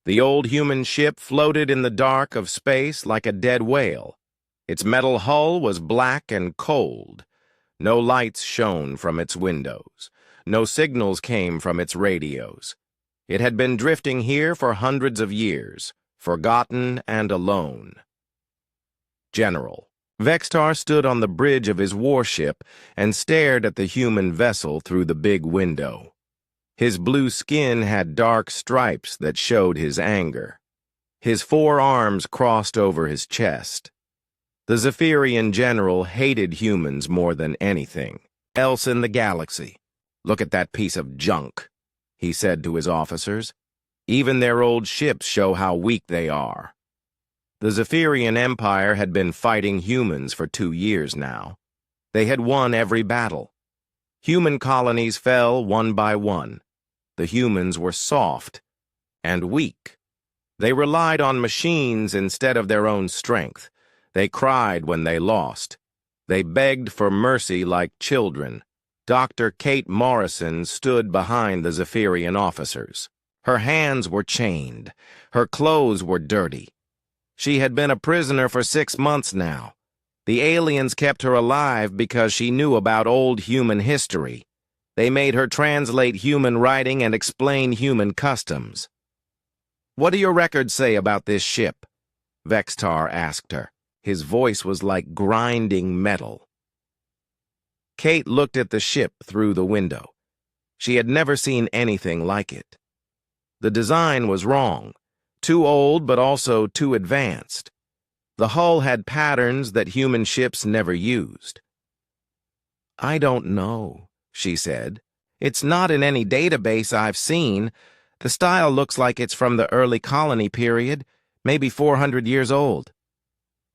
The old human ship floated in the dark of space like a dead whale. Its metal hull was black and cold. No lights shone from its windows. No signals came from its radios. It had been drifting here for hundreds of years, forgotten and alone. General. Vextar stood on the bridge of his warship and stared at the human vessel through the big window. His blue skin had dark stripes that showed his anger. His 4 arms crossed over his chest. The Zephyrian general hated humans more than anything else in the galaxy. "Look at that piece of junk," he said to his officers. "Even their old ships show how weak they are." The Zephyrian Empire had been fighting humans for 2 years now. They had won every battle. Human colonies fell one by one. The humans were soft and weak. They relied on machines instead of their own strength. They cried when they lost. They begged for mercy like children. Dr. Kate Morrison stood behind the Zephyrian officers. Her hands were chained. Her clothes were dirty. She had been a prisoner for 6 months now. The aliens kept her alive because she knew about old human history. They made her translate human writing and explain human customs. "What do your records say about this ship?" Vextar asked her. His voice was like grinding metal. Kate looked at the ship through the window. She had never seen anything like it. The design was wrong, too old but also too advanced. The hull had patterns that human ships never used. "I don't know," she said. "It's not in any database I've seen. The style looks like it's from the early colony period, maybe 400 years old."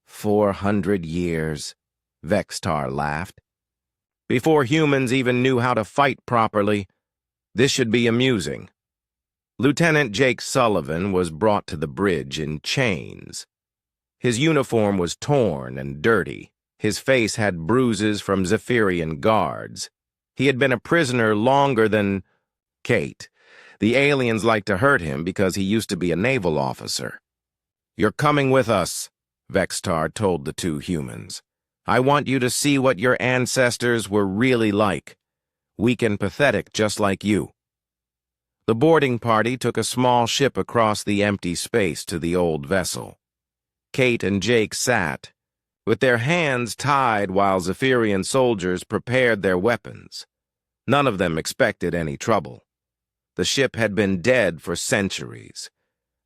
400 years, Vextar laughed. "Before humans even knew how to fight properly. This should be amusing." Lieutenant Jake Sullivan was brought to the bridge in chains. His uniform was torn and dirty. His face had bruises from Zephyrian guards. He had been a prisoner longer than Kate. The aliens liked to hurt him because he used to be a naval officer. "You're coming with us," Vextar told the 2 humans. "I want you to see what your ancestors were really like. Weak and pathetic just like you." The boarding party took a small ship across the empty space to the old vessel. Kate and Jake sat, with their hands tied while Zephyrian soldiers prepared their weapons. None of them expected any trouble. The ship had been dead for centuries.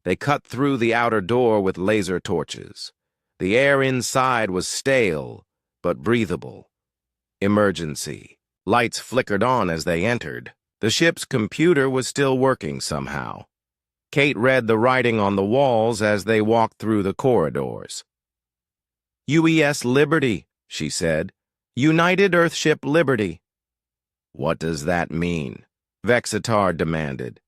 They cut through the outer door with laser torches. The air inside was stale, but breathable. Emergency. Lights flickered on as they entered. The ship's computer was still working somehow. Kate read the writing on the walls as they walked through the corridors. "UES Liberty," she said. "United Earthship Liberty." "What does that mean?" Vextar demanded.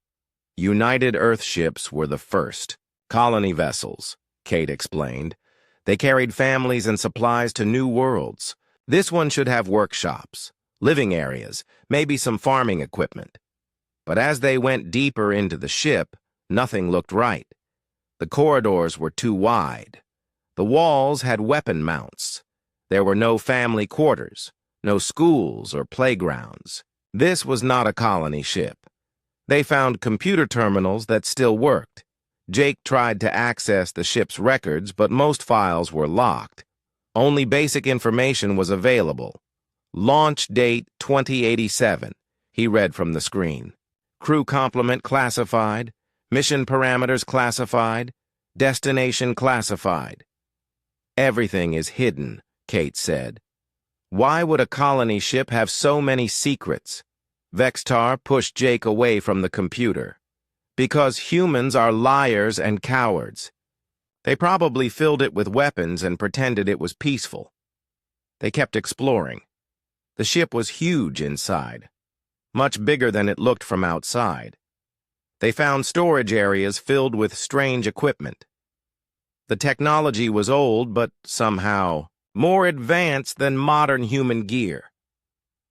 United Earthships were the first. Colony vessels, Kate explained. They carried families and supplies to new worlds. This one should have workshops, living areas, maybe some farming equipment. But as they went deeper into the ship, nothing looked right. The corridors were too wide. The walls had weapon mounts. There were no family quarters, no schools or playgrounds. This was not a colony ship. They found computer terminals that still worked. Jake tried to access the ship's records, but most files were locked. Only basic information was available. Launch date 2087, he read from the screen. Crew complement classified. Mission parameters classified. Destination classified. "Everything is hidden," Kate said. "Why would a colony ship have so many secrets?" Vextar pushed Jake away from the computer. "Because humans are liars and cowards. They probably filled it with weapons and pretended it was peaceful." They kept exploring. The ship was huge inside, much bigger than it looked from outside. They found storage areas filled with strange equipment. The technology was old, but somehow more advanced than modern human gear.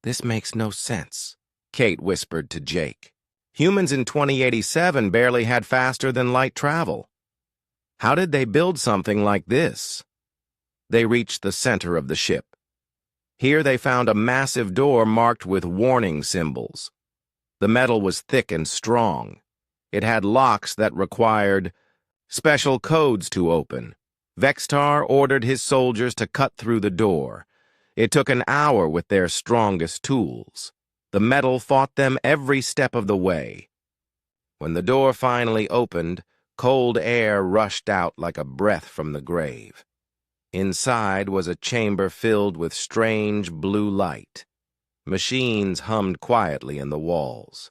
"This makes no sense," Kate whispered to Jake. Humans in 2087 barely had faster-than-light travel. How did they build something like this? They reached the center of the ship. Here they found a massive door marked with warning symbols. The metal was thick and strong. It had locks that required special codes to open. Vextar ordered his soldiers to cut through the door. It took an hour with their strongest tools. The metal fought them every step of the way. When the door finally opened, cold air rushed out like a breath from the grave. Inside was a chamber filled with strange blue light. Machines hummed quietly in the walls.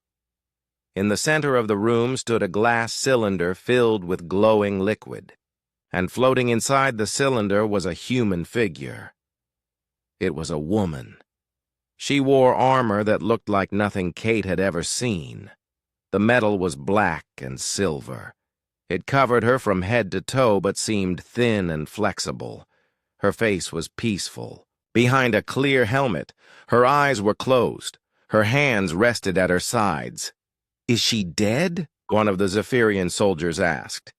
In the center of the room stood a glass cylinder filled with glowing liquid, and floating inside the cylinder was a human figure. It was a woman. She wore armor that looked like nothing Kate had ever seen. The metal was black and silver. It covered her from head to toe but seemed thin and flexible. Her face was peaceful. Behind a clear helmet, her eyes were closed. Her hands rested at her sides. "Is she dead?" one of the Zephyrian soldiers asked.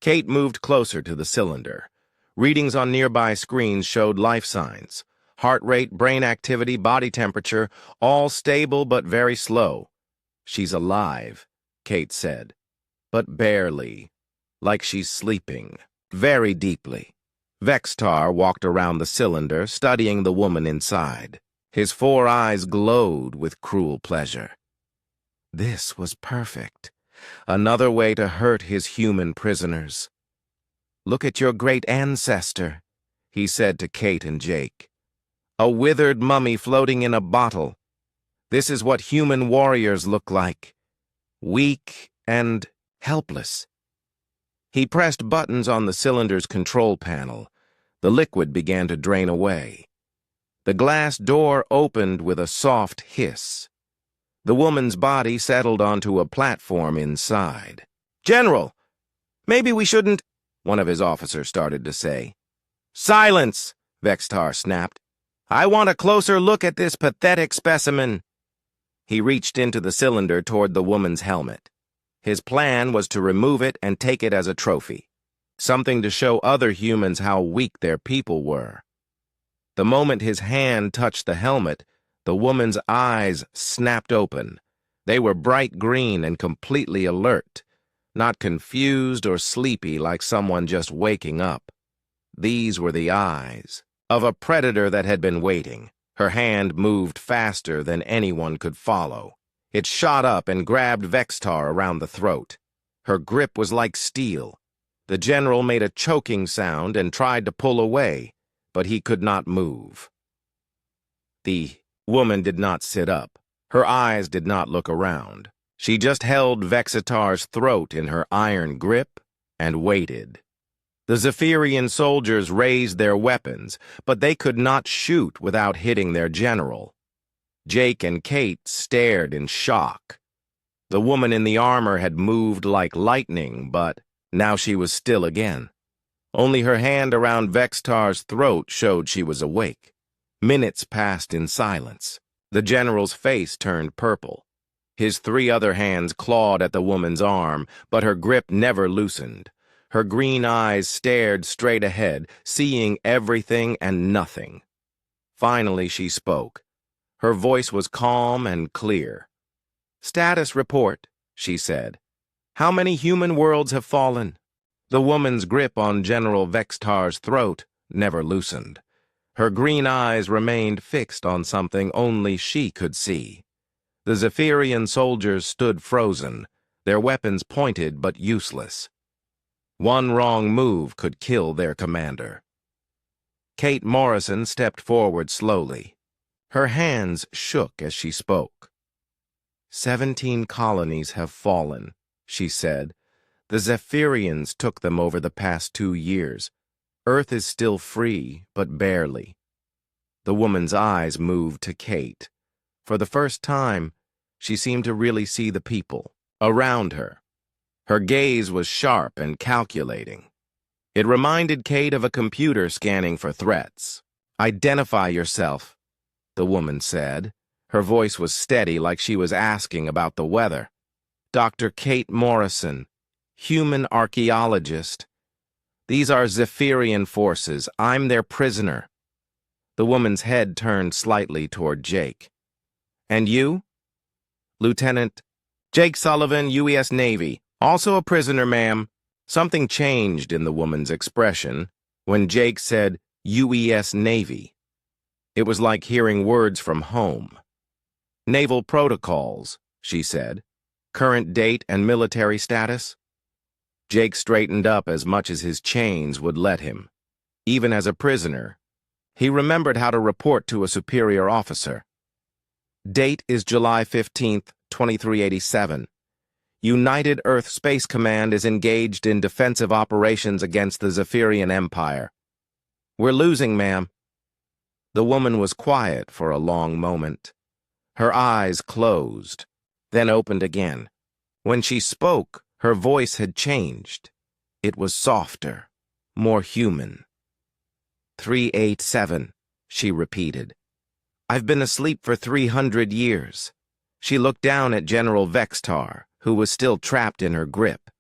Kate moved closer to the cylinder. Readings on nearby screens showed life signs. Heart rate, brain activity, body temperature, all stable but very slow. "She's alive," Kate said. "But barely. Like she's sleeping. Very deeply." Vextar walked around the cylinder, studying the woman inside. His 4 eyes glowed with cruel pleasure. This was perfect. Another way to hurt his human prisoners. "Look at your great ancestor," he said to Kate and Jake. "A withered mummy floating in a bottle. This is what human warriors look like. Weak and helpless." He pressed buttons on the cylinder's control panel. The liquid began to drain away. The glass door opened with a soft hiss. The woman's body settled onto a platform inside. "General, maybe we shouldn't," one of his officers started to say. "Silence!" Vextar snapped. "I want a closer look at this pathetic specimen." He reached into the cylinder toward the woman's helmet. His plan was to remove it and take it as a trophy, something to show other humans how weak their people were. The moment his hand touched the helmet, the woman's eyes snapped open. They were bright green and completely alert, not confused or sleepy like someone just waking up. These were the eyes of a predator that had been waiting. Her hand moved faster than anyone could follow. It shot up and grabbed Vextar around the throat. Her grip was like steel. The general made a choking sound and tried to pull away, but he could not move. The woman did not sit up. Her eyes did not look around. She just held Vexitar's throat in her iron grip and waited. The Zephyrian soldiers raised their weapons, but they could not shoot without hitting their general. Jake and Kate stared in shock. The woman in the armor had moved like lightning, but now she was still again. Only her hand around Vextar's throat showed she was awake. Minutes passed in silence. The general's face turned purple. His 3 other hands clawed at the woman's arm, but her grip never loosened. Her green eyes stared straight ahead, seeing everything and nothing. Finally, she spoke. Her voice was calm and clear. "Status report," she said. "How many human worlds have fallen?" The woman's grip on General Vextar's throat never loosened. Her green eyes remained fixed on something only she could see. The Zephyrian soldiers stood frozen, their weapons pointed but useless. One wrong move could kill their commander. Kate Morrison stepped forward slowly. Her hands shook as she spoke. 17 colonies have fallen, she said. The Zephyrians took them over the past 2 years. Earth is still free, but barely. The woman's eyes moved to Kate. For the first time, she seemed to really see the people around her. Her gaze was sharp and calculating. It reminded Kate of a computer scanning for threats. "Identify yourself," the woman said. Her voice was steady, like she was asking about the weather. Dr. Kate Morrison, human archaeologist. These are Zephyrian forces. I'm their prisoner." The woman's head turned slightly toward Jake. "And you?" "Lieutenant Jake Sullivan, U.S. Navy. Also a prisoner, ma'am." Something changed in the woman's expression when Jake said U.S. Navy. It was like hearing words from home. "Naval protocols," she said. "Current date and military status?" Jake straightened up as much as his chains would let him. Even as a prisoner, he remembered how to report to a superior officer. "Date is July 15th, 2387. United Earth Space Command is engaged in defensive operations against the Zephyrian Empire. We're losing, ma'am." The woman was quiet for a long moment. Her eyes closed, then opened again. When she spoke, her voice had changed. It was softer, more human. 387, she repeated. "I've been asleep for 300 years. She looked down at General Vextar, who was still trapped in her grip.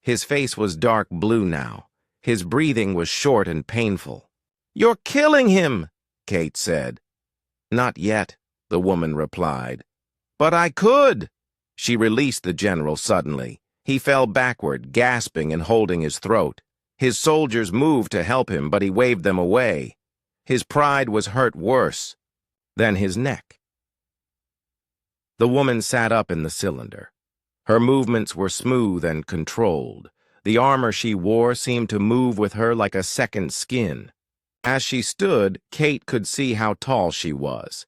His face was dark blue now. His breathing was short and painful. "You're killing him," Kate said. "Not yet," the woman replied. "But I could." She released the general suddenly. He fell backward, gasping and holding his throat. His soldiers moved to help him, but he waved them away. His pride was hurt worse than his neck. The woman sat up in the cylinder. Her movements were smooth and controlled. The armor she wore seemed to move with her like a second skin. As she stood, Kate could see how tall she was.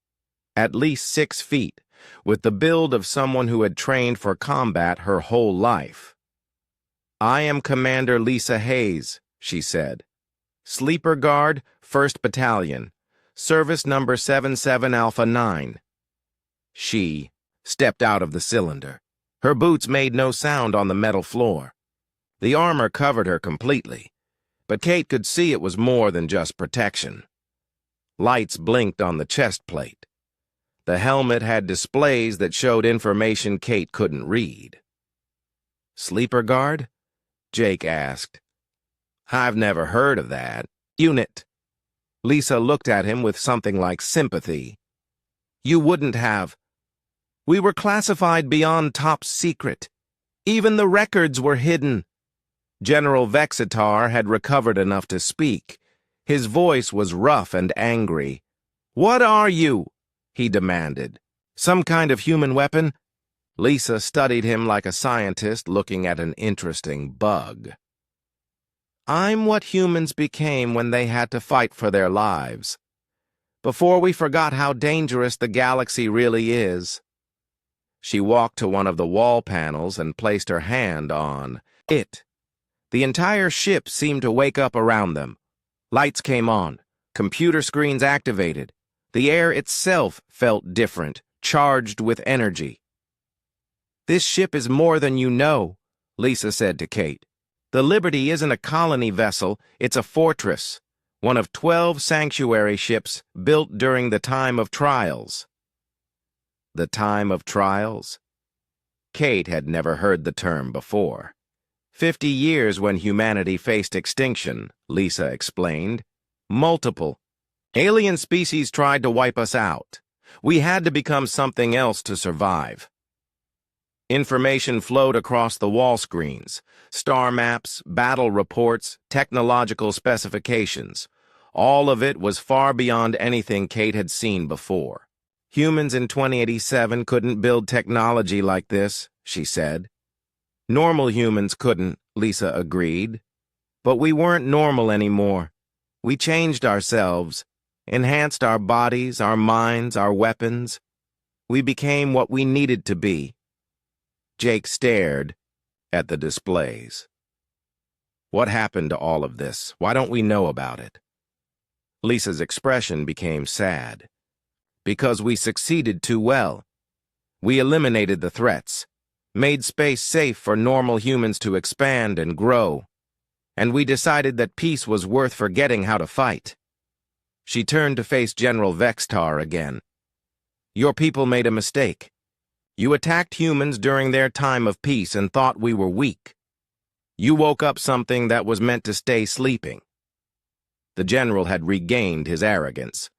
At least 6 feet, with the build of someone who had trained for combat her whole life. "I am Commander Lisa Hayes," she said. "Sleeper Guard, 1st Battalion. Service number 77 Alpha 9. She stepped out of the cylinder. Her boots made no sound on the metal floor. The armor covered her completely, but Kate could see it was more than just protection. Lights blinked on the chest plate. The helmet had displays that showed information Kate couldn't read. "Sleeper Guard?" Jake asked. "I've never heard of that. Unit." Lisa looked at him with something like sympathy. "You wouldn't have. We were classified beyond top secret. Even the records were hidden." General Vexitar had recovered enough to speak. His voice was rough and angry. "What are you?" he demanded. "Some kind of human weapon?" Lisa studied him like a scientist looking at an interesting bug. "I'm what humans became when they had to fight for their lives. Before we forgot how dangerous the galaxy really is." She walked to one of the wall panels and placed her hand on it. The entire ship seemed to wake up around them. Lights came on, computer screens activated. The air itself felt different, charged with energy. "This ship is more than you know," Lisa said to Kate. "The Liberty isn't a colony vessel, it's a fortress, one of 12 sanctuary ships built during the time of trials." The time of trials? Kate had never heard the term before. 50 years when humanity faced extinction, Lisa explained. Multiple. Alien species tried to wipe us out. We had to become something else to survive. Information flowed across the wall screens. Star maps, battle reports, technological specifications. All of it was far beyond anything Kate had seen before. "Humans in 2087 couldn't build technology like this," she said. "Normal humans couldn't," Lisa agreed. "But we weren't normal anymore. We changed ourselves, enhanced our bodies, our minds, our weapons. We became what we needed to be." Jake stared at the displays. "What happened to all of this? Why don't we know about it?" Lisa's expression became sad. "Because we succeeded too well. We eliminated the threats, made space safe for normal humans to expand and grow, and we decided that peace was worth forgetting how to fight." She turned to face General Vextar again. "Your people made a mistake. You attacked humans during their time of peace and thought we were weak. You woke up something that was meant to stay sleeping. The general had regained his arrogance.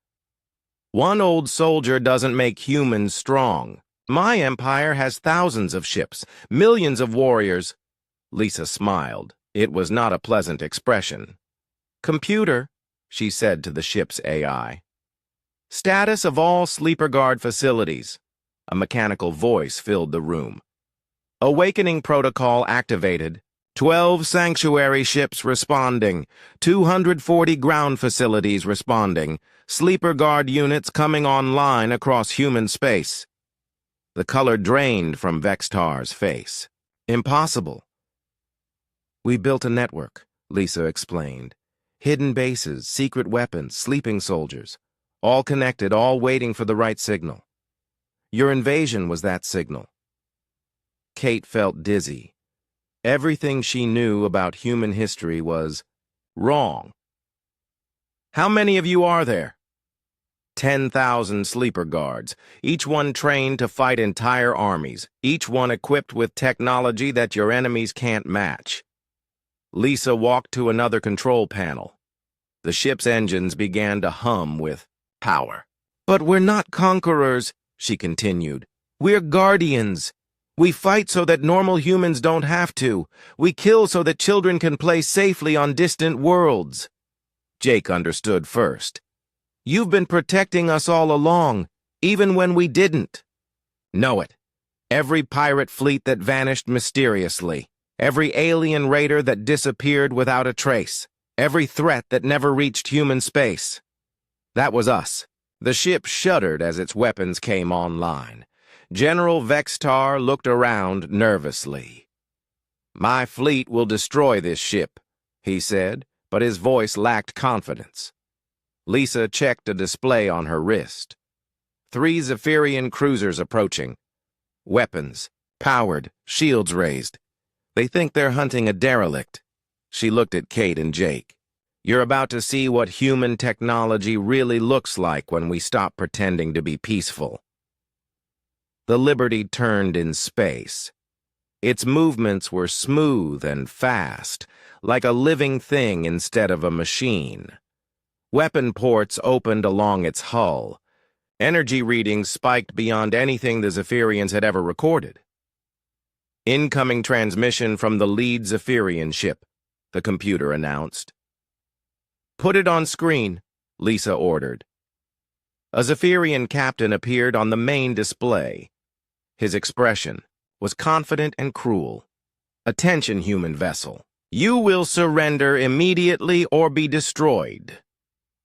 One old soldier doesn't make humans strong. My empire has thousands of ships, millions of warriors. Lisa smiled. It was not a pleasant expression. Computer, she said to the ship's AI. Status of all sleeper guard facilities. A mechanical voice filled the room. Awakening protocol activated. 12 sanctuary ships responding. 240 ground facilities responding. Sleeper guard units coming online across human space. The color drained from Vextar's face. Impossible. We built a network, Lisa explained. Hidden bases, secret weapons, sleeping soldiers. All connected, all waiting for the right signal. Your invasion was that signal. Kate felt dizzy. Everything she knew about human history was wrong. How many of you are there? 10,000 sleeper guards, each one trained to fight entire armies, each one equipped with technology that your enemies can't match. Lisa walked to another control panel. The ship's engines began to hum with power. But we're not conquerors, she continued. We're guardians. We fight so that normal humans don't have to. We kill so that children can play safely on distant worlds. Jake understood first. You've been protecting us all along, even when we didn't. Know it. Every pirate fleet that vanished mysteriously. Every alien raider that disappeared without a trace. Every threat that never reached human space. That was us. The ship shuddered as its weapons came online. General Vextar looked around nervously. My fleet will destroy this ship, he said, but his voice lacked confidence. Lisa checked a display on her wrist. 3 Zephyrian cruisers approaching. Weapons, powered, shields raised. They think they're hunting a derelict. She looked at Kate and Jake. You're about to see what human technology really looks like when we stop pretending to be peaceful. The Liberty turned in space. Its movements were smooth and fast, like a living thing instead of a machine. Weapon ports opened along its hull. Energy readings spiked beyond anything the Zephyrians had ever recorded. Incoming transmission from the lead Zephyrian ship, the computer announced. Put it on screen, Lisa ordered. A Zephyrian captain appeared on the main display. His expression was confident and cruel. Attention, human vessel. You will surrender immediately or be destroyed.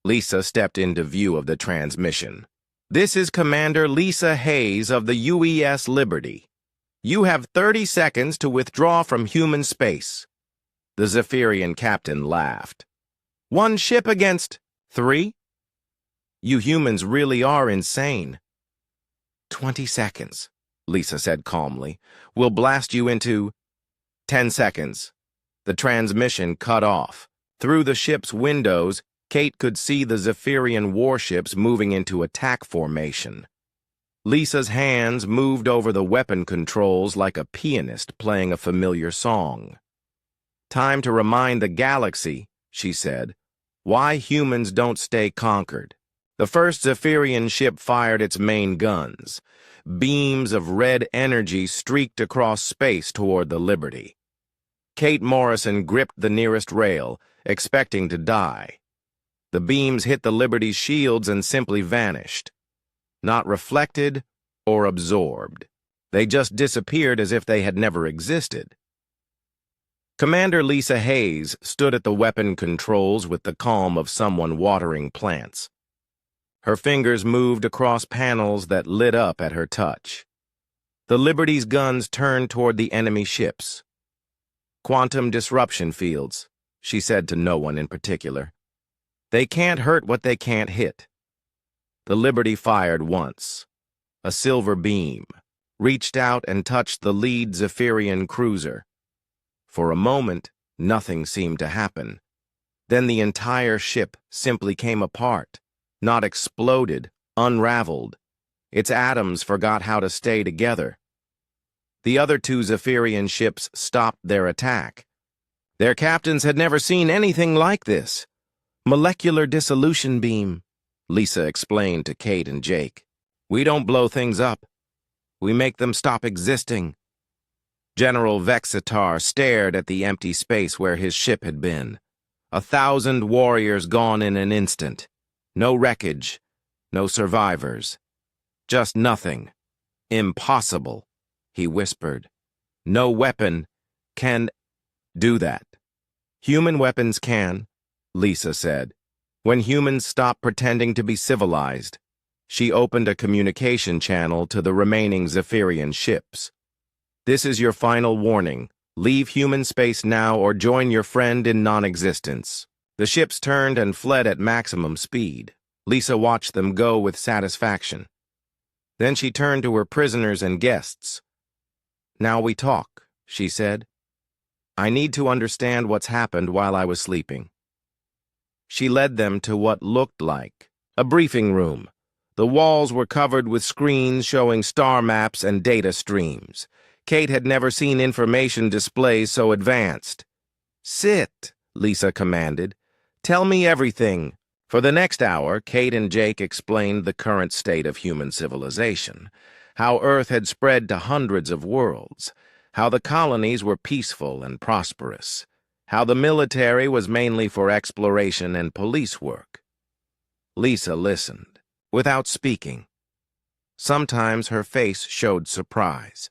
Lisa stepped into view of the transmission. This is Commander Lisa Hayes of the UES Liberty. You have 30 seconds to withdraw from human space. The Zephyrian captain laughed. 1 ship against 3? You humans really are insane. 20 seconds. Lisa said calmly. We'll blast you into 10 seconds. The transmission cut off. Through the ship's windows, Kate could see the Zephyrian warships moving into attack formation. Lisa's hands moved over the weapon controls like a pianist playing a familiar song. Time to remind the galaxy, she said, why humans don't stay conquered. The first Zephyrian ship fired its main guns. Beams of red energy streaked across space toward the Liberty. Kate Morrison gripped the nearest rail, expecting to die. The beams hit the Liberty's shields and simply vanished. Not reflected or absorbed. They just disappeared as if they had never existed. Commander Lisa Hayes stood at the weapon controls with the calm of someone watering plants. Her fingers moved across panels that lit up at her touch. The Liberty's guns turned toward the enemy ships. Quantum disruption fields, she said to no one in particular. They can't hurt what they can't hit. The Liberty fired once. A silver beam reached out and touched the lead Zephyrian cruiser. For a moment, nothing seemed to happen. Then the entire ship simply came apart. Not exploded, unraveled. Its atoms forgot how to stay together. The other two Zephyrian ships stopped their attack. Their captains had never seen anything like this. Molecular dissolution beam, Lisa explained to Kate and Jake. We don't blow things up. We make them stop existing. General Vexitar stared at the empty space where his ship had been. 1,000 warriors gone in an instant. No wreckage, no survivors. Just nothing. Impossible, he whispered. No weapon can do that. Human weapons can, Lisa said. When humans stop pretending to be civilized, she opened a communication channel to the remaining Zephyrian ships. This is your final warning. Leave human space now or join your friend in non-existence. The ships turned and fled at maximum speed. Lisa watched them go with satisfaction. Then she turned to her prisoners and guests. Now we talk, she said. I need to understand what's happened while I was sleeping. She led them to what looked like a briefing room. The walls were covered with screens showing star maps and data streams. Kate had never seen information displays so advanced. Sit, Lisa commanded. Tell me everything. For the next hour, Kate and Jake explained the current state of human civilization, how Earth had spread to hundreds of worlds, how the colonies were peaceful and prosperous, how the military was mainly for exploration and police work. Lisa listened, without speaking. Sometimes her face showed surprise,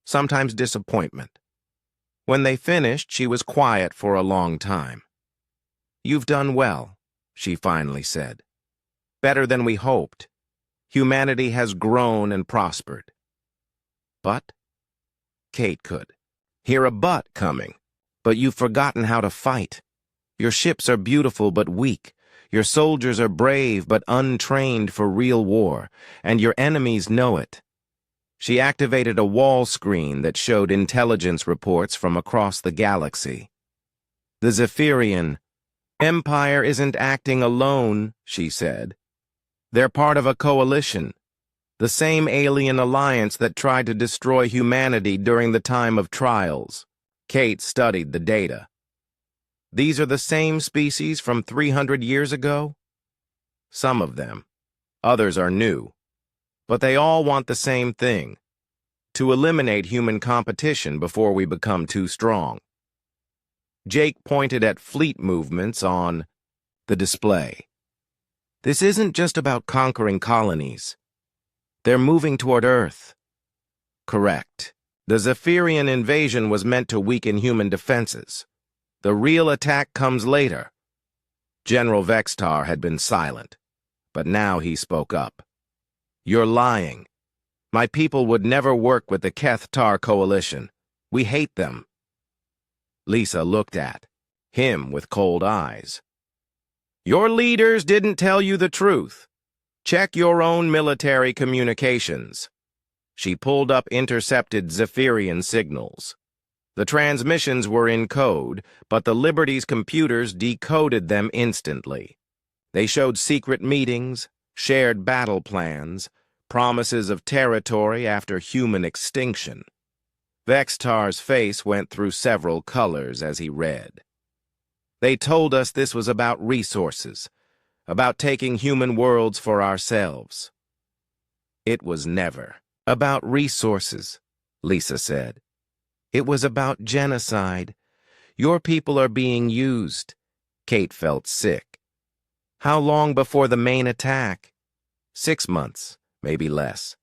sometimes disappointment. When they finished, she was quiet for a long time. You've done well, she finally said. Better than we hoped. Humanity has grown and prospered. But? Kate could hear a but coming. But you've forgotten how to fight. Your ships are beautiful but weak. Your soldiers are brave but untrained for real war, and your enemies know it. She activated a wall screen that showed intelligence reports from across the galaxy. The Zephyrian Empire isn't acting alone, she said. They're part of a coalition, the same alien alliance that tried to destroy humanity during the time of trials. Kate studied the data. These are the same species from 300 years ago? Some of them. Others are new. But they all want the same thing: to eliminate human competition before we become too strong. Jake pointed at fleet movements on the display. This isn't just about conquering colonies. They're moving toward Earth. Correct. The Zephyrian invasion was meant to weaken human defenses. The real attack comes later. General Vexitar had been silent, but now he spoke up. You're lying. My people would never work with the Kethtar coalition. We hate them. Lisa looked at him with cold eyes. Your leaders didn't tell you the truth. Check your own military communications. She pulled up intercepted Zephyrian signals. The transmissions were in code, but the Liberty's computers decoded them instantly. They showed secret meetings, shared battle plans, promises of territory after human extinction. Vexitar's face went through several colors as he read. They told us this was about resources, about taking human worlds for ourselves. It was never about resources, Lisa said. It was about genocide. Your people are being used. Kate felt sick. How long before the main attack? 6 months, maybe less.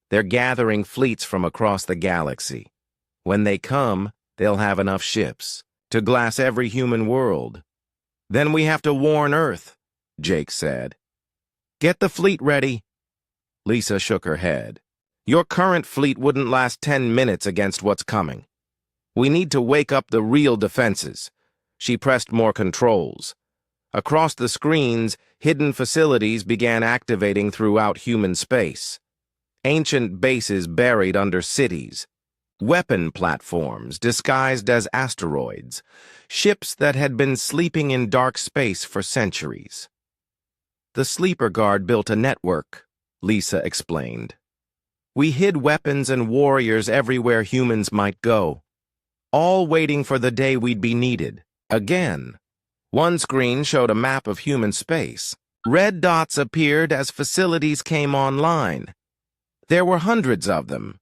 They're gathering fleets from across the galaxy. When they come, they'll have enough ships to glass every human world. Then we have to warn Earth, Jake said. Get the fleet ready. Lisa shook her head. Your current fleet wouldn't last 10 minutes against what's coming. We need to wake up the real defenses. She pressed more controls. Across the screens, hidden facilities began activating throughout human space. Ancient bases buried under cities. Weapon platforms disguised as asteroids. Ships that had been sleeping in dark space for centuries. The sleeper guard built a network, Lisa explained. We hid weapons and warriors everywhere humans might go, all waiting for the day we'd be needed. Again. One screen showed a map of human space. Red dots appeared as facilities came online. There were hundreds of them.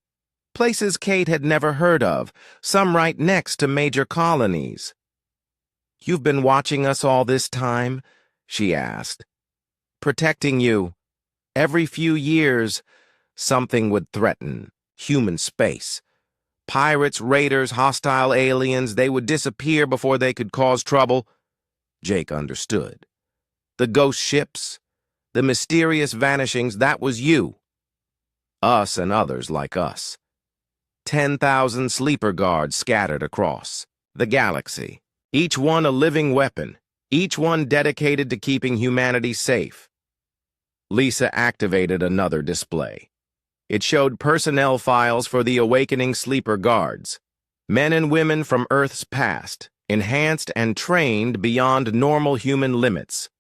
Places Kate had never heard of, some right next to major colonies. "You've been watching us all this time?" she asked. "Protecting you. Every few years, something would threaten human space. Pirates, raiders, hostile aliens, they would disappear before they could cause trouble." Jake understood. The ghost ships, the mysterious vanishings, that was you. Us and others like us. 10,000 sleeper guards scattered across the galaxy, each one a living weapon, each one dedicated to keeping humanity safe. Lisa activated another display. It showed personnel files for the awakening sleeper guards, men and women from Earth's past, enhanced and trained beyond normal human limits.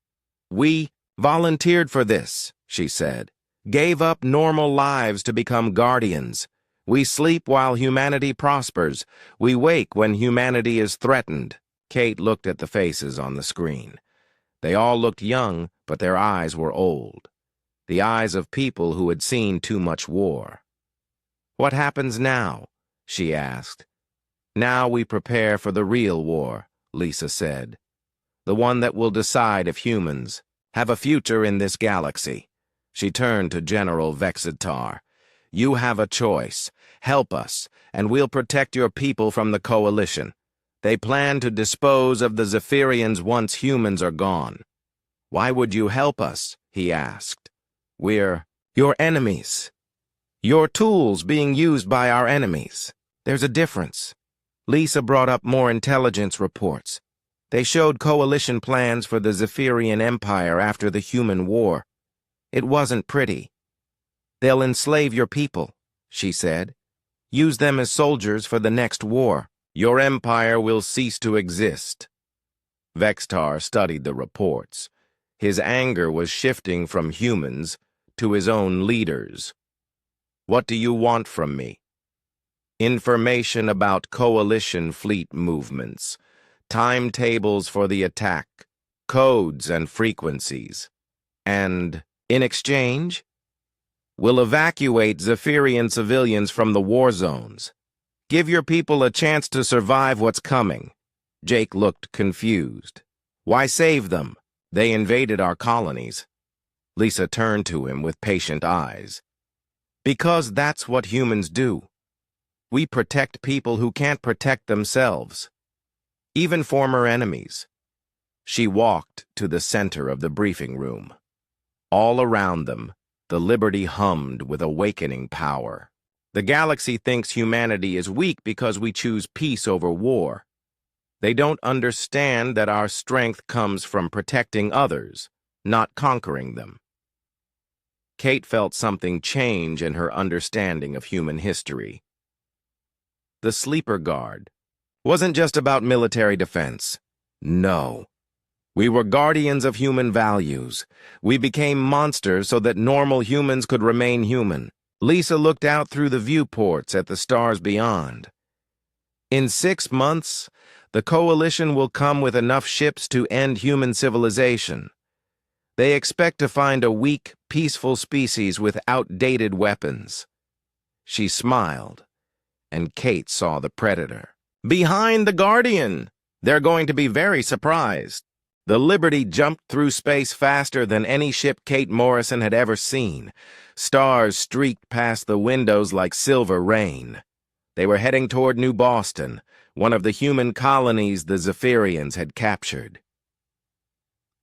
"We volunteered for this," she said. "Gave up normal lives to become guardians. We sleep while humanity prospers. We wake when humanity is threatened." Kate looked at the faces on the screen. They all looked young, but their eyes were old. The eyes of people who had seen too much war. "What happens now?" she asked. "Now we prepare for the real war," Lisa said. "The one that will decide if humans have a future in this galaxy." She turned to General Vexitar. "You have a choice. Help us, and we'll protect your people from the Coalition. They plan to dispose of the Zephyrians once humans are gone." "Why would you help us?" he asked. "We're your enemies. Your tools being used by our enemies. There's a difference." Lisa brought up more intelligence reports. They showed Coalition plans for the Zephyrian Empire after the human war. It wasn't pretty. "They'll enslave your people," she said. "Use them as soldiers for the next war. Your empire will cease to exist." Vextar studied the reports. His anger was shifting from humans to his own leaders. "What do you want from me?" "Information about Coalition fleet movements, timetables for the attack, codes and frequencies. And, in exchange, we'll evacuate Zephyrian civilians from the war zones. Give your people a chance to survive what's coming." Jake looked confused. "Why save them? They invaded our colonies." Lisa turned to him with patient eyes. "Because that's what humans do. We protect people who can't protect themselves, even former enemies." She walked to the center of the briefing room. All around them, the Liberty hummed with awakening power. "The galaxy thinks humanity is weak because we choose peace over war. They don't understand that our strength comes from protecting others, not conquering them." Kate felt something change in her understanding of human history. The Sleeper Guard wasn't just about military defense. No. We were guardians of human values. We became monsters so that normal humans could remain human. Lisa looked out through the viewports at the stars beyond. "In 6 months, the Coalition will come with enough ships to end human civilization. They expect to find a weak, peaceful species with outdated weapons." She smiled, and Kate saw the Predator. "Behind the Guardian! They're going to be very surprised." The Liberty jumped through space faster than any ship Kate Morrison had ever seen. Stars streaked past the windows like silver rain. They were heading toward New Boston, one of the human colonies the Zephyrians had captured.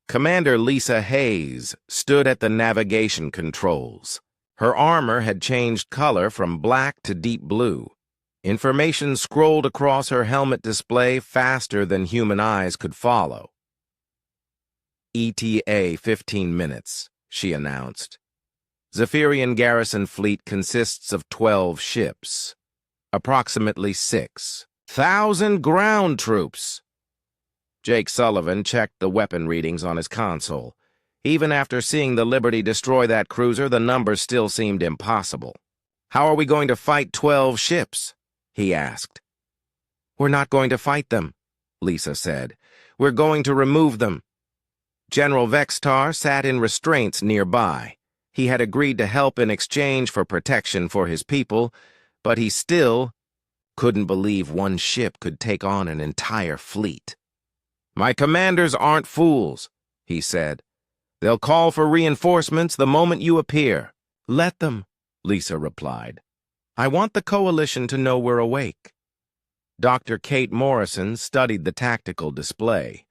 Commander Lisa Hayes stood at the navigation controls. Her armor had changed color from black to deep blue. Information scrolled across her helmet display faster than human eyes could follow. "ETA 15 minutes, she announced. "Zephyrian garrison fleet consists of 12 ships. Approximately 6,000 ground troops." Jake Sullivan checked the weapon readings on his console. Even after seeing the Liberty destroy that cruiser, the numbers still seemed impossible. How are we going to fight 12 ships? He asked. We're not going to fight them, Lisa said. We're going to remove them. General Vextar sat in restraints nearby. He had agreed to help in exchange for protection for his people, but he still couldn't believe one ship could take on an entire fleet. My commanders aren't fools, he said. They'll call for reinforcements the moment you appear. Let them, Lisa replied. I want the coalition to know we're awake. Dr. Kate Morrison studied the tactical display.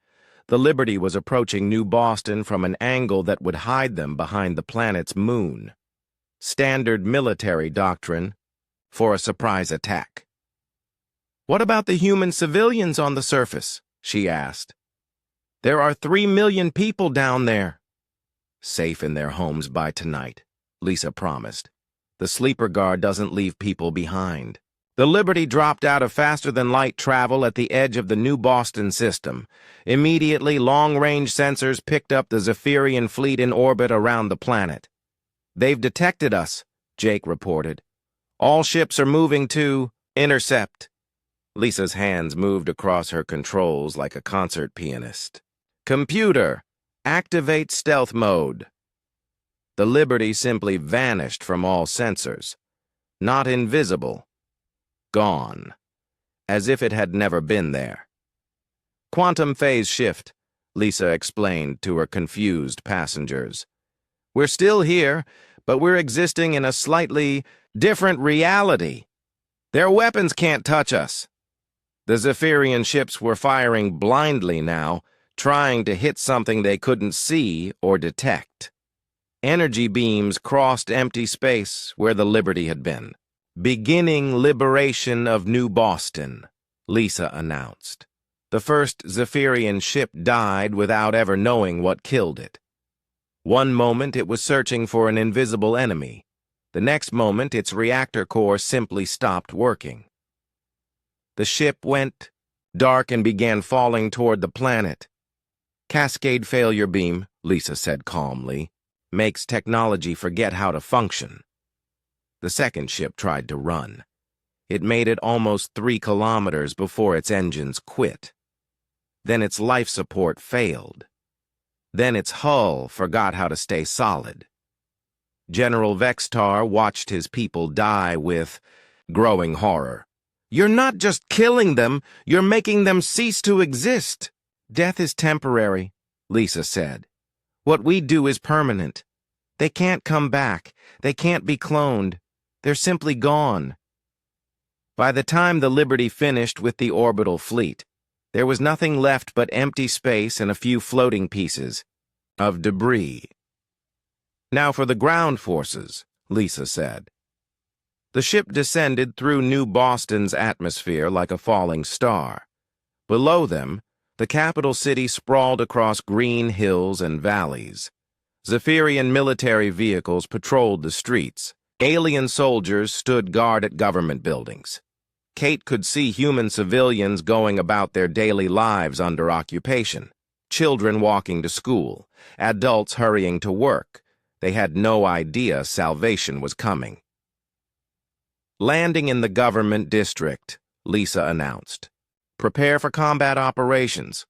The Liberty was approaching New Boston from an angle that would hide them behind the planet's moon. Standard military doctrine for a surprise attack. What about the human civilians on the surface? She asked. There are 3 million people down there. Safe in their homes by tonight, Lisa promised. The sleeper guard doesn't leave people behind. The Liberty dropped out of faster-than-light travel at the edge of the New Boston system. Immediately, long-range sensors picked up the Zephyrian fleet in orbit around the planet. They've detected us, Jake reported. All ships are moving to intercept. Lisa's hands moved across her controls like a concert pianist. Computer, activate stealth mode. The Liberty simply vanished from all sensors. Not invisible. Gone. As if it had never been there. Quantum phase shift, Lisa explained to her confused passengers. We're still here, but we're existing in a slightly different reality. Their weapons can't touch us. The Zephyrian ships were firing blindly now, trying to hit something they couldn't see or detect. Energy beams crossed empty space where the Liberty had been. Beginning liberation of New Boston, Lisa announced. The first Zephyrian ship died without ever knowing what killed it. One moment it was searching for an invisible enemy. The next moment its reactor core simply stopped working. The ship went dark and began falling toward the planet. Cascade failure beam, Lisa said calmly, makes technology forget how to function. The second ship tried to run. It made it almost 3 kilometers before its engines quit. Then its life support failed. Then its hull forgot how to stay solid. General Vextar watched his people die with growing horror. You're not just killing them, you're making them cease to exist. Death is temporary, Lisa said. What we do is permanent. They can't come back. They can't be cloned. They're simply gone. By the time the Liberty finished with the orbital fleet, there was nothing left but empty space and a few floating pieces of debris. Now for the ground forces, Lisa said. The ship descended through New Boston's atmosphere like a falling star. Below them, the capital city sprawled across green hills and valleys. Zephyrian military vehicles patrolled the streets. Alien soldiers stood guard at government buildings. Kate could see human civilians going about their daily lives under occupation. Children walking to school, adults hurrying to work. They had no idea salvation was coming. Landing in the government district, Lisa announced. Prepare for combat operations.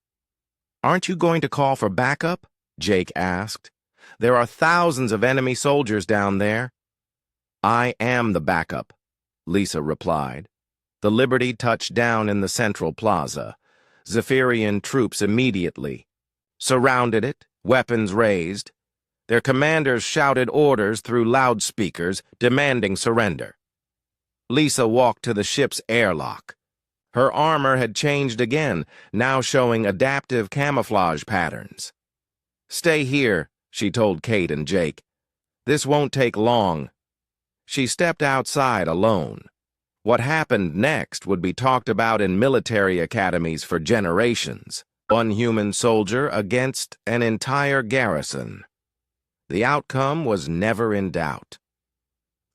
Aren't you going to call for backup? Jake asked. There are thousands of enemy soldiers down there. I am the backup, Lisa replied. The Liberty touched down in the central plaza. Zephyrian troops immediately surrounded it, weapons raised. Their commanders shouted orders through loudspeakers, demanding surrender. Lisa walked to the ship's airlock. Her armor had changed again, now showing adaptive camouflage patterns. Stay here, she told Kate and Jake. This won't take long. She stepped outside alone. What happened next would be talked about in military academies for generations. One human soldier against an entire garrison. The outcome was never in doubt.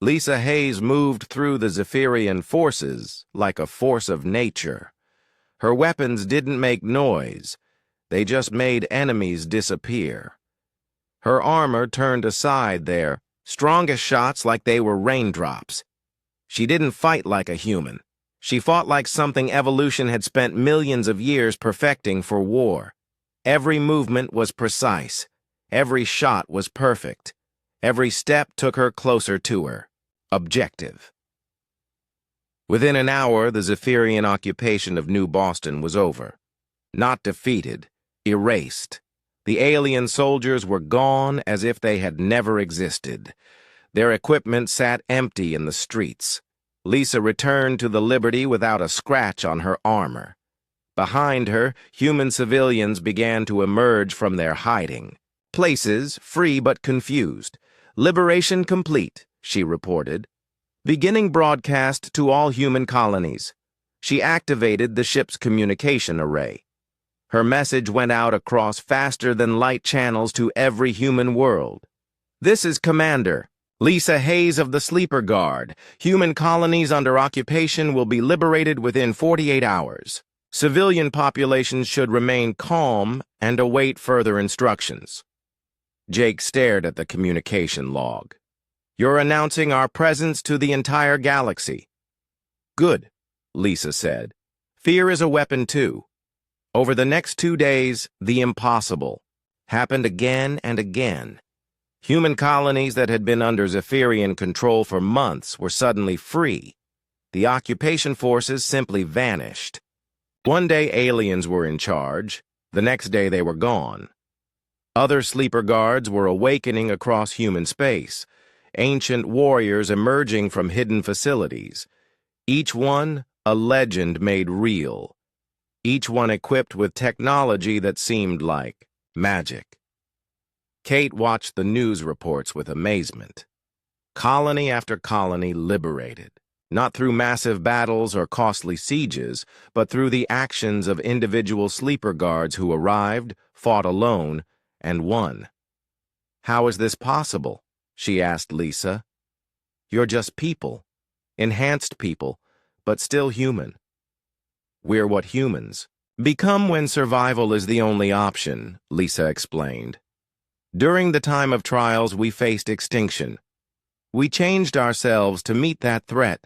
Lisa Hayes moved through the Zephyrian forces like a force of nature. Her weapons didn't make noise. They just made enemies disappear. Her armor turned aside their strongest shots like they were raindrops. She didn't fight like a human. She fought like something evolution had spent millions of years perfecting for war. Every movement was precise. Every shot was perfect. Every step took her closer to her. Objective. Within an hour, the Zephyrian occupation of New Boston was over. Not defeated, erased. The alien soldiers were gone as if they had never existed. Their equipment sat empty in the streets. Lisa returned to the Liberty without a scratch on her armor. Behind her, human civilians began to emerge from their hiding places, free but confused. "Liberation complete," she reported. "Beginning broadcast to all human colonies." She activated the ship's communication array. Her message went out across faster-than-light channels to every human world. "This is Commander Lisa Hayes of the Sleeper Guard. Human colonies under occupation will be liberated within 48 hours. Civilian populations should remain calm and await further instructions." Jake stared at the communication log. "You're announcing our presence to the entire galaxy." "Good," Lisa said. "Fear is a weapon too." Over the next 2 days, the impossible happened again and again. Human colonies that had been under Zephyrian control for months were suddenly free. The occupation forces simply vanished. One day aliens were in charge, the next day they were gone. Other sleeper guards were awakening across human space, ancient warriors emerging from hidden facilities. Each one a legend made real. Each one equipped with technology that seemed like magic. Kate watched the news reports with amazement. Colony after colony liberated, not through massive battles or costly sieges, but through the actions of individual sleeper guards who arrived, fought alone, and won. "How is this possible?" she asked Lisa. "You're just people, enhanced people, but still human." "We're what humans become when survival is the only option," Lisa explained. "During the time of trials, we faced extinction. We changed ourselves to meet that threat."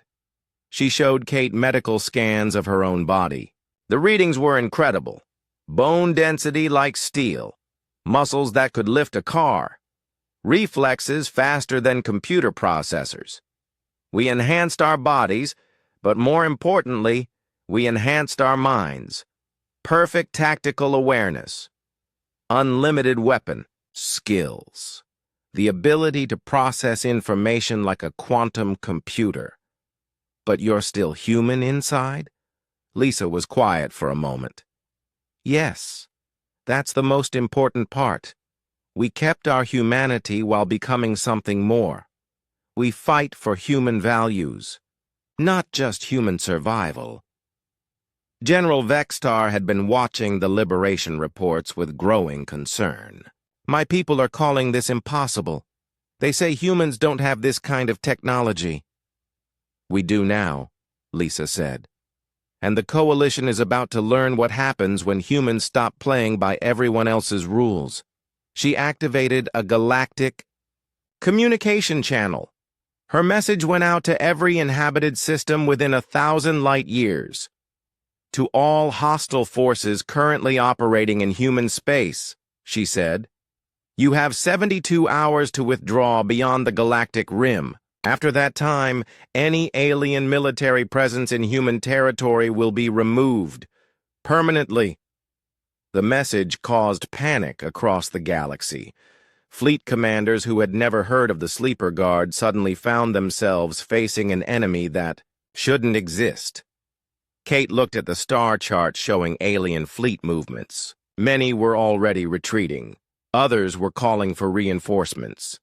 She showed Kate medical scans of her own body. The readings were incredible. Bone density like steel, muscles that could lift a car, reflexes faster than computer processors. We enhanced our bodies, but more importantly, we enhanced our minds. Perfect tactical awareness, unlimited weapon skills, the ability to process information like a quantum computer. "But you're still human inside?" Lisa was quiet for a moment. "Yes, that's the most important part. We kept our humanity while becoming something more. We fight for human values, not just human survival." General Vextar had been watching the liberation reports with growing concern. "My people are calling this impossible. They say humans don't have this kind of technology." "We do now," Lisa said. "And the Coalition is about to learn what happens when humans stop playing by everyone else's rules." She activated a galactic communication channel. Her message went out to every inhabited system within 1,000 light years. "To all hostile forces currently operating in human space," she said, "you have 72 hours to withdraw beyond the galactic rim. After that time, any alien military presence in human territory will be removed permanently." The message caused panic across the galaxy. Fleet commanders who had never heard of the Sleeper Guard suddenly found themselves facing an enemy that shouldn't exist. Kate looked at the star chart showing alien fleet movements. Many were already retreating. Others were calling for reinforcements.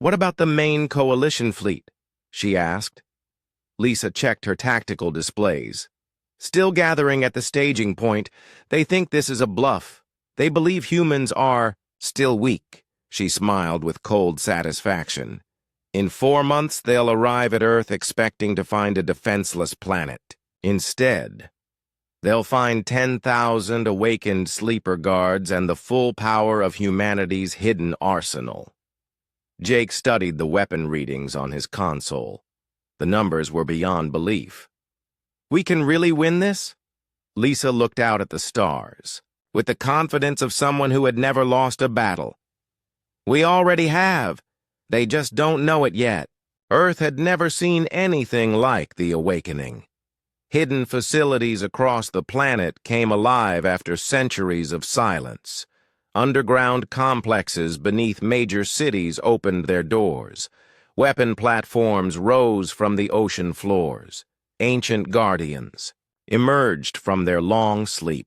"What about the main Coalition fleet?" she asked. Lisa checked her tactical displays. "Still gathering at the staging point. They think this is a bluff. They believe humans are still weak." She smiled with cold satisfaction. "In 4 months, they'll arrive at Earth expecting to find a defenseless planet. Instead, they'll find 10,000 awakened sleeper guards and the full power of humanity's hidden arsenal." Jake studied the weapon readings on his console. The numbers were beyond belief. We can really win this? Lisa looked out at the stars, with the confidence of someone who had never lost a battle. We already have. They just don't know it yet. Earth had never seen anything like the awakening. Hidden facilities across the planet came alive after centuries of silence. Underground complexes beneath major cities opened their doors. Weapon platforms rose from the ocean floors. Ancient guardians emerged from their long sleep.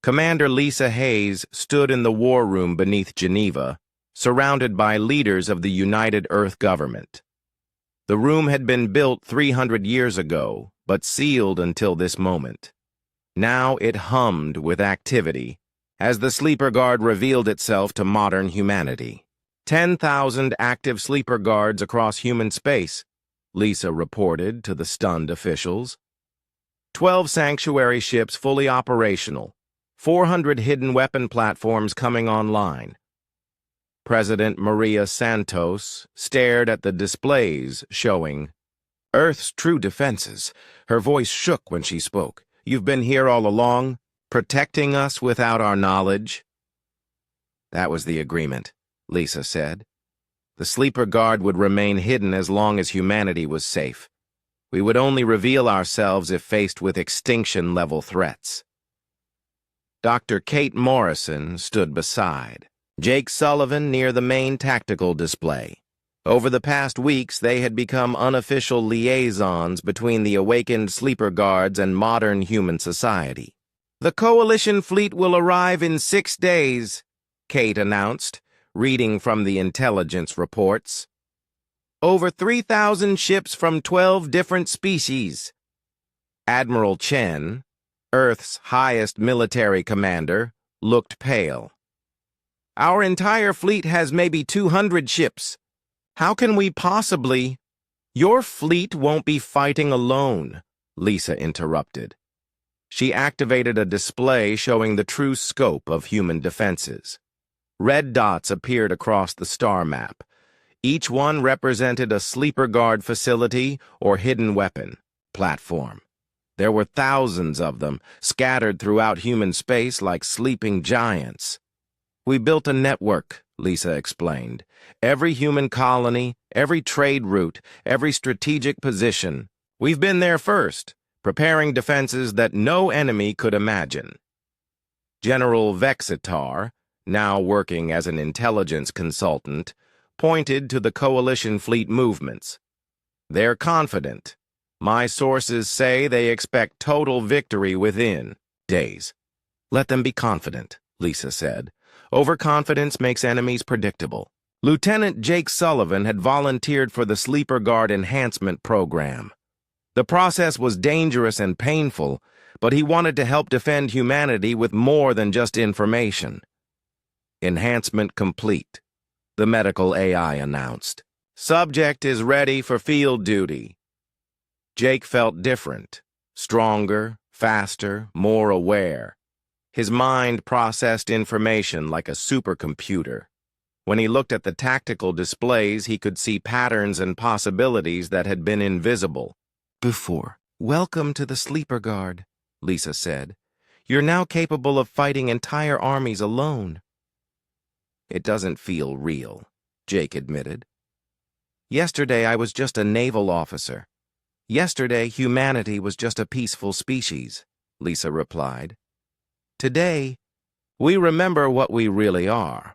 Commander Lisa Hayes stood in the war room beneath Geneva, surrounded by leaders of the United Earth government. The room had been built 300 years ago, but sealed until this moment. Now it hummed with activity as the Sleeper Guard revealed itself to modern humanity. 10,000 active Sleeper Guards across human space, Lisa reported to the stunned officials. 12 sanctuary ships fully operational, 400 hidden weapon platforms coming online. President Maria Santos stared at the displays showing Earth's true defenses. Her voice shook when she spoke. You've been here all along, protecting us without our knowledge? That was the agreement, Lisa said. The Sleeper Guard would remain hidden as long as humanity was safe. We would only reveal ourselves if faced with extinction-level threats. Dr. Kate Morrison stood beside Jake Sullivan near the main tactical display. Over the past weeks, they had become unofficial liaisons between the awakened Sleeper Guards and modern human society. The Coalition fleet will arrive in 6 days, Kate announced, reading from the intelligence reports. Over 3,000 ships from 12 different species. Admiral Chen, Earth's highest military commander, looked pale. Our entire fleet has maybe 200 ships. How can we possibly— Your fleet won't be fighting alone, Lisa interrupted. She activated a display showing the true scope of human defenses. Red dots appeared across the star map. Each one represented a Sleeper Guard facility or hidden weapon platform. There were thousands of them, scattered throughout human space like sleeping giants. We built a network, Lisa explained. Every human colony, every trade route, every strategic position. We've been there first, preparing defenses that no enemy could imagine. General Vexitar, now working as an intelligence consultant, pointed to the Coalition fleet movements. They're confident. My sources say they expect total victory within days. Let them be confident, Lisa said. Overconfidence makes enemies predictable. Lieutenant Jake Sullivan had volunteered for the Sleeper Guard Enhancement Program. The process was dangerous and painful, but he wanted to help defend humanity with more than just information. Enhancement complete, the medical AI announced. Subject is ready for field duty. Jake felt different, stronger, faster, more aware. His mind processed information like a supercomputer. When he looked at the tactical displays, he could see patterns and possibilities that had been invisible before. Welcome to the Sleeper Guard, Lisa said. You're now capable of fighting entire armies alone. It doesn't feel real, Jake admitted. Yesterday I was just a naval officer. Yesterday humanity was just a peaceful species, Lisa replied. Today, we remember what we really are.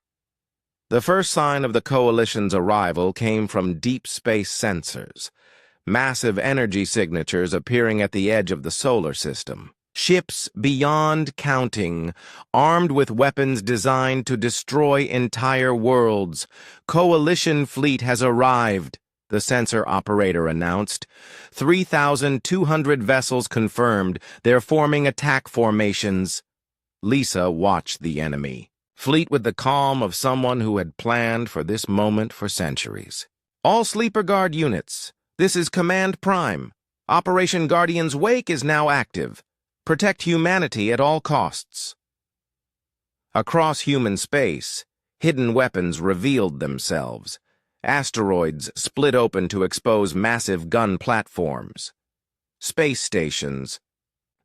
The first sign of the Coalition's arrival came from deep space sensors, massive energy signatures appearing at the edge of the solar system. Ships beyond counting, armed with weapons designed to destroy entire worlds. Coalition fleet has arrived, the sensor operator announced. 3,200 vessels confirmed. They're forming attack formations. Lisa watched the enemy, fleet with the calm of someone who had planned for this moment for centuries. All Sleeper Guard units, this is Command Prime. Operation Guardian's Wake is now active. Protect humanity at all costs. Across human space, hidden weapons revealed themselves. Asteroids split open to expose massive gun platforms. Space stations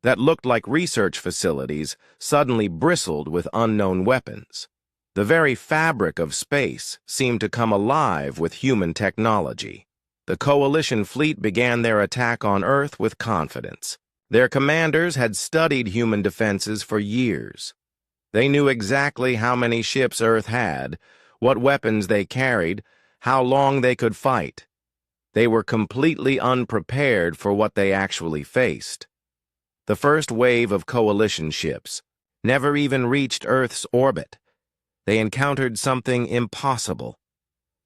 that looked like research facilities suddenly bristled with unknown weapons. The very fabric of space seemed to come alive with human technology. The Coalition fleet began their attack on Earth with confidence. Their commanders had studied human defenses for years. They knew exactly how many ships Earth had, what weapons they carried, how long they could fight. They were completely unprepared for what they actually faced. The first wave of Coalition ships never even reached Earth's orbit. They encountered something impossible.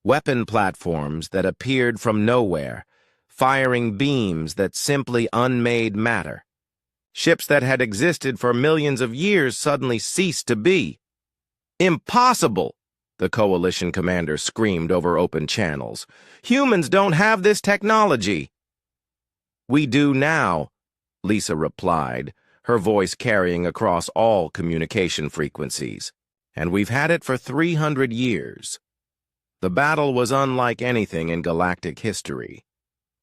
Weapon platforms that appeared from nowhere, firing beams that simply unmade matter. Ships that had existed for millions of years suddenly ceased to be. Impossible! The Coalition commander screamed over open channels. Humans don't have this technology. We do now, Lisa replied, her voice carrying across all communication frequencies. And we've had it for 300 years. The battle was unlike anything in galactic history.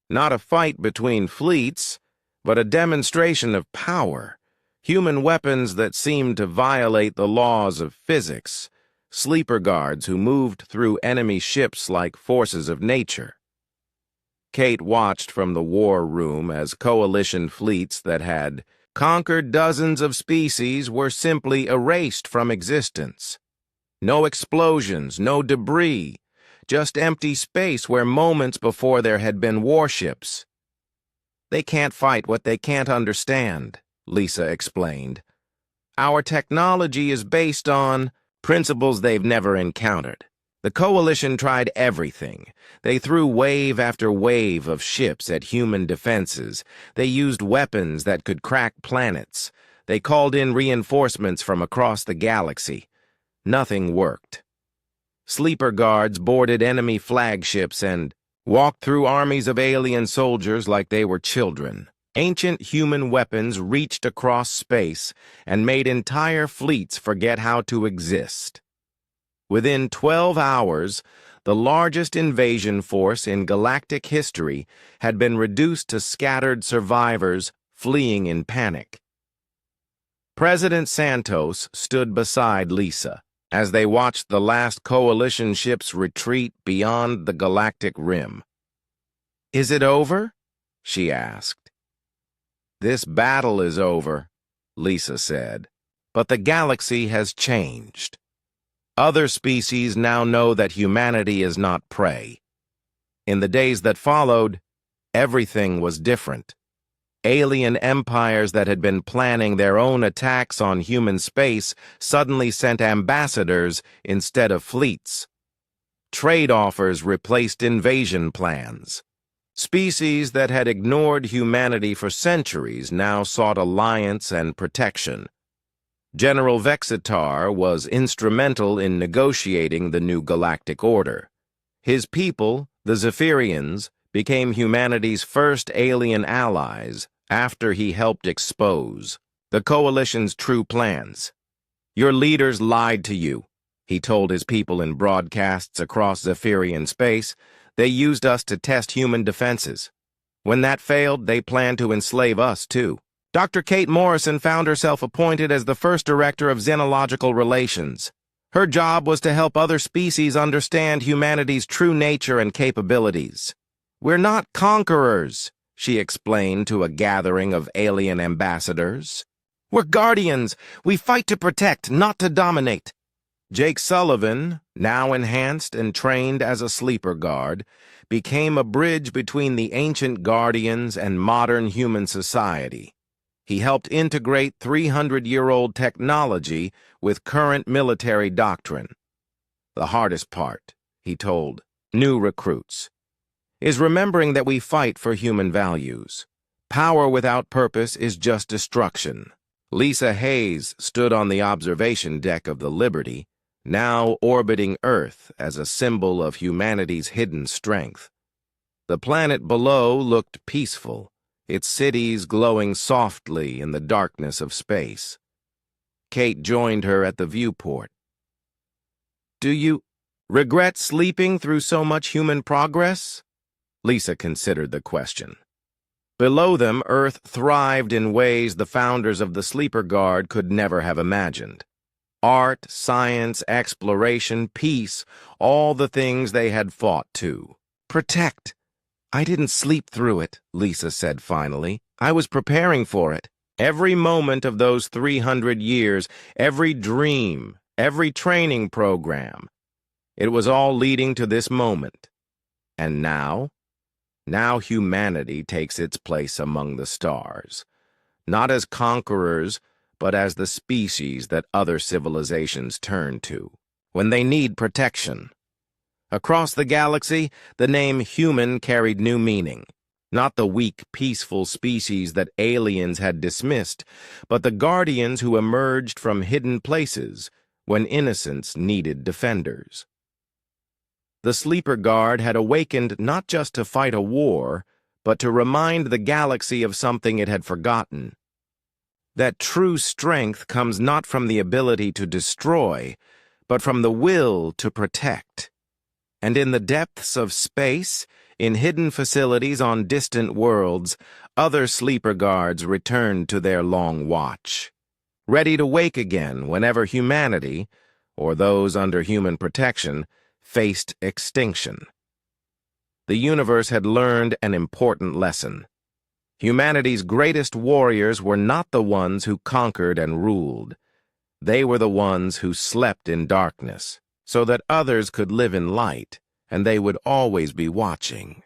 Not a fight between fleets, but a demonstration of power. Human weapons that seemed to violate the laws of physics. Sleeper guards who moved through enemy ships like forces of nature. Kate watched from the war room as Coalition fleets that had conquered dozens of species were simply erased from existence. No explosions, no debris, just empty space where moments before there had been warships. They can't fight what they can't understand, Lisa explained. Our technology is based on principles they've never encountered. The Coalition tried everything. They threw wave after wave of ships at human defenses. They used weapons that could crack planets. They called in reinforcements from across the galaxy. Nothing worked. Sleeper guards boarded enemy flagships and walked through armies of alien soldiers like they were children. Ancient human weapons reached across space and made entire fleets forget how to exist. Within 12 hours, the largest invasion force in galactic history had been reduced to scattered survivors fleeing in panic. President Santos stood beside Lisa as they watched the last Coalition ships retreat beyond the galactic rim. "Is it over?" she asked. "This battle is over," Lisa said, "but the galaxy has changed. Other species now know that humanity is not prey. In the days that followed, everything was different. Alien empires that had been planning their own attacks on human space suddenly sent ambassadors instead of fleets. Trade offers replaced invasion plans. Species that had ignored humanity for centuries now sought alliance and protection. General Vexitar was instrumental in negotiating the new galactic order. His people, the Zephyrians, became humanity's first alien allies after he helped expose the Coalition's true plans. "Your leaders lied to you," he told his people in broadcasts across Zephyrian space. "They used us to test human defenses. When that failed, they planned to enslave us, too." Dr. Kate Morrison found herself appointed as the first director of xenological relations. Her job was to help other species understand humanity's true nature and capabilities. "We're not conquerors," she explained to a gathering of alien ambassadors. "We're guardians. We fight to protect, not to dominate." Jake Sullivan, now enhanced and trained as a sleeper guard, became a bridge between the ancient guardians and modern human society. He helped integrate 300-year-old technology with current military doctrine. "The hardest part," he told new recruits, "is remembering that we fight for human values. Power without purpose is just destruction." Lisa Hayes stood on the observation deck of the Liberty, now orbiting Earth as a symbol of humanity's hidden strength. The planet below looked peaceful, its cities glowing softly in the darkness of space. Kate joined her at the viewport. "Do you Regret sleeping through so much human progress? Lisa considered the question. Below them, Earth thrived in ways the founders of the Sleeper Guard could never have imagined. Art, science, exploration, peace, all the things they had fought to. Protect. I didn't sleep through it, Lisa said finally. I was preparing for it. Every moment of those 300 years, every dream, every training program. It was all leading to this moment. And now? Now humanity takes its place among the stars. Not as conquerors, but as the species that other civilizations turn to when they need protection. Across the galaxy, the name human carried new meaning. Not the weak, peaceful species that aliens had dismissed, but the guardians who emerged from hidden places when innocence needed defenders. The Sleeper Guard had awakened not just to fight a war, but to remind the galaxy of something it had forgotten. That true strength comes not from the ability to destroy, but from the will to protect. And in the depths of space, in hidden facilities on distant worlds, other Sleeper Guards returned to their long watch, ready to wake again whenever humanity, or those under human protection, faced extinction. The universe had learned an important lesson. Humanity's greatest warriors were not the ones who conquered and ruled. They were the ones who slept in darkness, so that others could live in light, and they would always be watching.